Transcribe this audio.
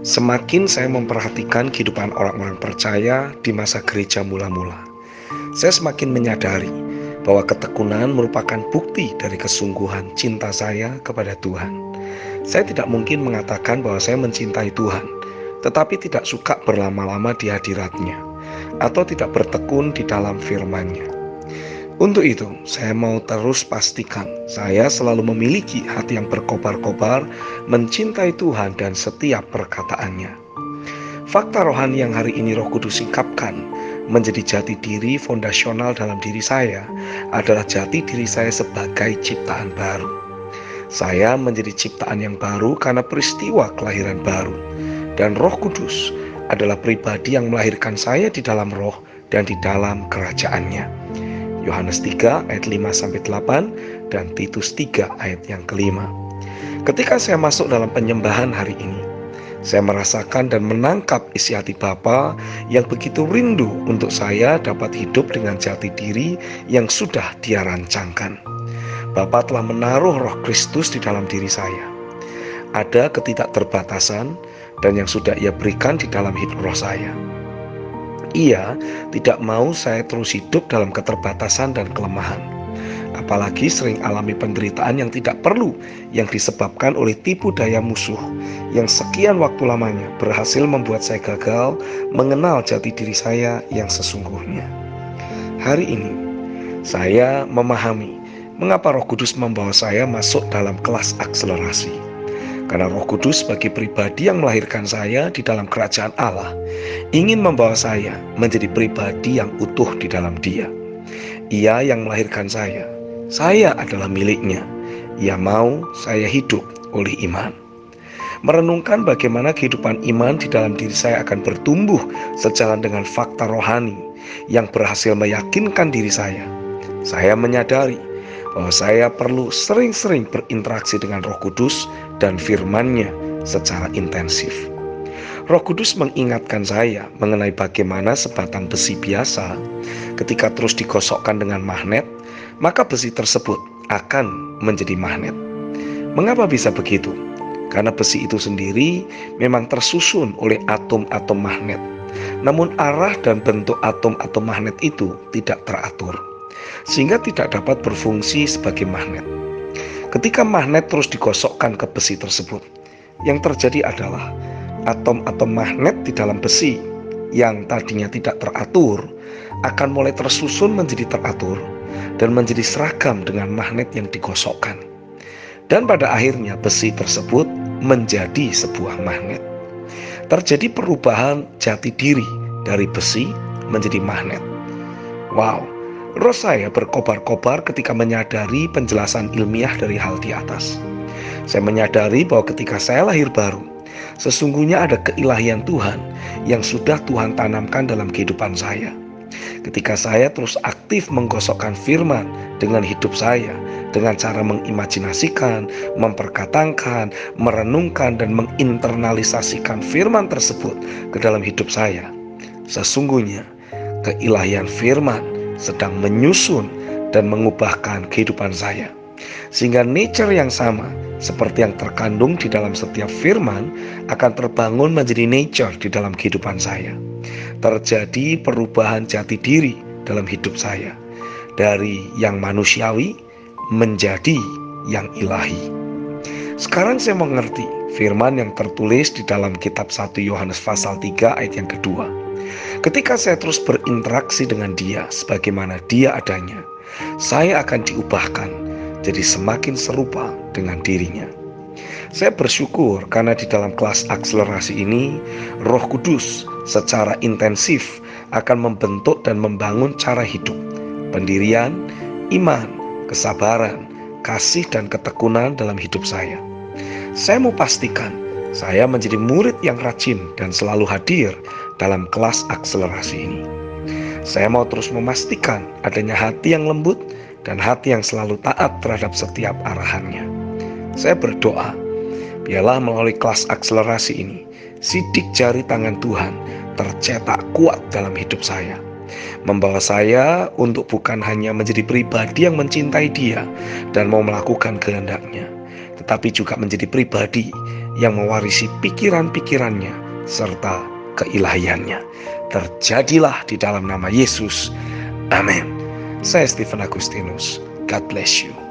Semakin saya memperhatikan kehidupan orang-orang percaya di masa gereja mula-mula, saya semakin menyadari bahwa ketekunan merupakan bukti dari kesungguhan cinta saya kepada Tuhan. Saya tidak mungkin mengatakan bahwa saya mencintai Tuhan, tetapi tidak suka berlama-lama di hadirat-Nya, atau tidak bertekun di dalam firman-Nya. Untuk itu, saya mau terus pastikan saya selalu memiliki hati yang berkobar-kobar, mencintai Tuhan dan setiap perkataannya. Fakta rohani yang hari ini Roh Kudus singkapkan menjadi jati diri fondasional dalam diri saya adalah jati diri saya sebagai ciptaan baru. Saya menjadi ciptaan yang baru karena peristiwa kelahiran baru, dan Roh Kudus adalah pribadi yang melahirkan saya di dalam roh dan di dalam kerajaan-Nya. Yohanes 3 ayat 5-8 dan Titus 3 ayat yang kelima. Ketika saya masuk dalam penyembahan hari ini, saya merasakan dan menangkap isi hati Bapa yang begitu rindu untuk saya dapat hidup dengan jati diri yang sudah Dia rancangkan. Bapa telah menaruh Roh Kristus di dalam diri saya. Ada ketidakterbatasan dan yang sudah Ia berikan di dalam hidup roh saya. Ia tidak mau saya terus hidup dalam keterbatasan dan kelemahan. Apalagi sering alami penderitaan yang tidak perlu, yang disebabkan oleh tipu daya musuh yang sekian waktu lamanya berhasil membuat saya gagal mengenal jati diri saya yang sesungguhnya. Hari ini saya memahami mengapa Roh Kudus membawa saya masuk dalam kelas akselerasi. Karena Roh Kudus sebagai pribadi yang melahirkan saya di dalam kerajaan Allah ingin membawa saya menjadi pribadi yang utuh di dalam Dia. Ia yang melahirkan saya adalah miliknya. Ia mau saya hidup oleh iman. Merenungkan bagaimana kehidupan iman di dalam diri saya akan bertumbuh sejalan dengan fakta rohani yang berhasil meyakinkan diri saya menyadari bahwa saya perlu sering-sering berinteraksi dengan Roh Kudus dan firman-Nya secara intensif. Roh Kudus mengingatkan saya mengenai bagaimana sebatang besi biasa ketika terus digosokkan dengan magnet, maka besi tersebut akan menjadi magnet. Mengapa bisa begitu? Karena besi itu sendiri memang tersusun oleh atom-atom magnet. Namun arah dan bentuk atom-atom magnet itu tidak teratur, sehingga tidak dapat berfungsi sebagai magnet. Ketika magnet terus digosokkan ke besi tersebut, yang terjadi adalah atom-atom magnet di dalam besi yang tadinya tidak teratur akan mulai tersusun menjadi teratur dan menjadi seragam dengan magnet yang digosokkan. Dan pada akhirnya besi tersebut menjadi sebuah magnet. Terjadi perubahan jati diri dari besi menjadi magnet. Wow! Roh saya berkobar-kobar ketika menyadari penjelasan ilmiah dari hal di atas. Saya menyadari bahwa ketika saya lahir baru, sesungguhnya ada keilahian Tuhan yang sudah Tuhan tanamkan dalam kehidupan saya. Ketika saya terus aktif menggosokkan firman dengan hidup saya, dengan cara mengimajinasikan, memperkatakan, merenungkan, dan menginternalisasikan firman tersebut ke dalam hidup saya, sesungguhnya keilahian firman sedang menyusun dan mengubahkan kehidupan saya, sehingga nature yang sama seperti yang terkandung di dalam setiap firman akan terbangun menjadi nature di dalam kehidupan saya. Terjadi perubahan jati diri dalam hidup saya, dari yang manusiawi menjadi yang ilahi. Sekarang saya mengerti firman yang tertulis di dalam kitab 1 Yohanes pasal 3 ayat yang kedua. Ketika saya terus berinteraksi dengan Dia sebagaimana Dia adanya, saya akan diubahkan jadi semakin serupa dengan dirinya. Saya bersyukur karena di dalam kelas akselerasi ini Roh Kudus secara intensif akan membentuk dan membangun cara hidup, pendirian, iman, kesabaran, kasih dan ketekunan dalam hidup saya. Saya mau pastikan saya menjadi murid yang rajin dan selalu hadir dalam kelas akselerasi ini. Saya mau terus memastikan adanya hati yang lembut dan hati yang selalu taat terhadap setiap arahannya. Saya berdoa, biarlah melalui kelas akselerasi ini, sidik jari tangan Tuhan tercetak kuat dalam hidup saya, membawa saya untuk bukan hanya menjadi pribadi yang mencintai Dia dan mau melakukan kehendak-Nya, tetapi juga menjadi pribadi yang mewarisi pikiran-pikirannya serta keilahiannya. Terjadilah di dalam nama Yesus. Amin. Saya Stephen Agustinus. God bless you.